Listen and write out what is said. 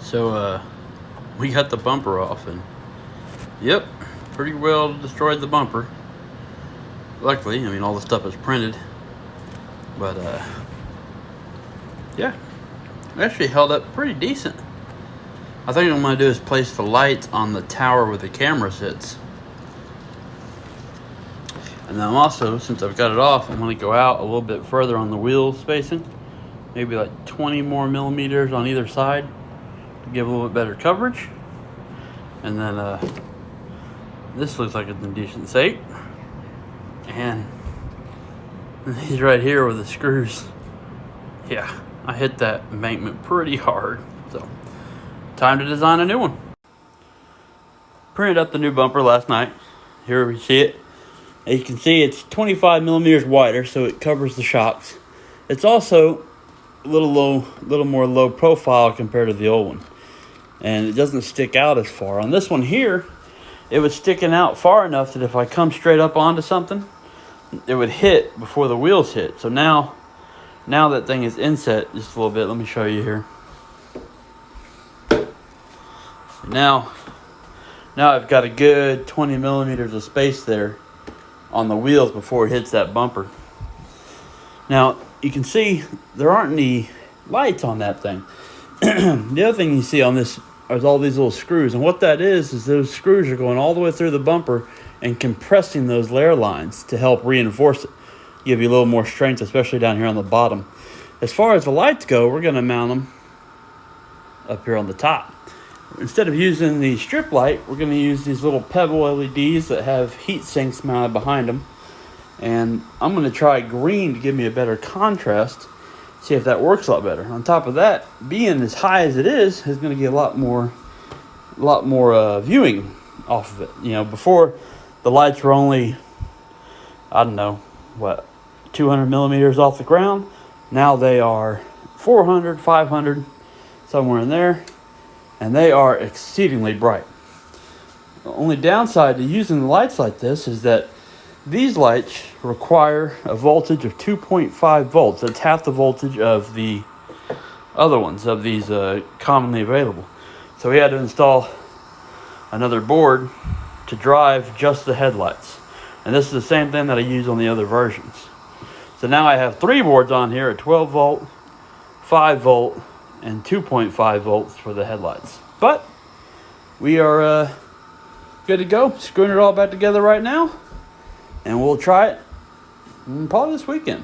So we got the bumper off, and yep, pretty well destroyed the bumper. Luckily, I mean, all the stuff is printed, but yeah, it actually held up pretty decent. I think what I'm going to do is place the lights on the tower where the camera sits. And then I'm also, since I've got it off, I'm going to go out a little bit further on the wheel spacing. Maybe like 20 more millimeters on either side to give a little bit better coverage. And then this looks like it's in decent shape. And he's right here with the screws. Yeah, I hit that embankment pretty hard. So, time to design a new one. Printed up the new bumper last night. Here we see it. As you can see, it's 25 millimeters wider, so it covers the shocks. It's also a little more low profile compared to the old one. And it doesn't stick out as far. On this one here, it was sticking out far enough that if I come straight up onto something, it would hit before the wheels hit. So now that thing is inset just a little bit. Let me show you here. Now I've got a good 20 millimeters of space there on the wheels before it hits that bumper. Now you can see there aren't any lights on that thing. The other thing you see on this is all these little screws, and what that is those screws are going all the way through the bumper and compressing those layer lines to help reinforce it, give you a little more strength, especially down here on the bottom. As far as the lights go, we're going to mount them up here on the top. Instead of using the strip light, we're going to use these little pebble LEDs that have heat sinks mounted behind them. And I'm going to try green to give me a better contrast, see if that works a lot better. On top of that, being as high as it is going to get a lot more viewing off of it. You know, before the lights were only, I don't know, 200 millimeters off the ground. Now they are 400, 500, somewhere in there. And they are exceedingly bright. The only downside to using the lights like this is that these lights require a voltage of 2.5 volts. That's half the voltage of the other ones, of these commonly available. So we had to install another board to drive just the headlights. And this is the same thing that I use on the other versions. So now I have 3 boards on here at 12 volt, 5 volt, and 2.5 volts for the headlights. But we are good to go. Screwing it all back together right now, and we'll try it probably this weekend.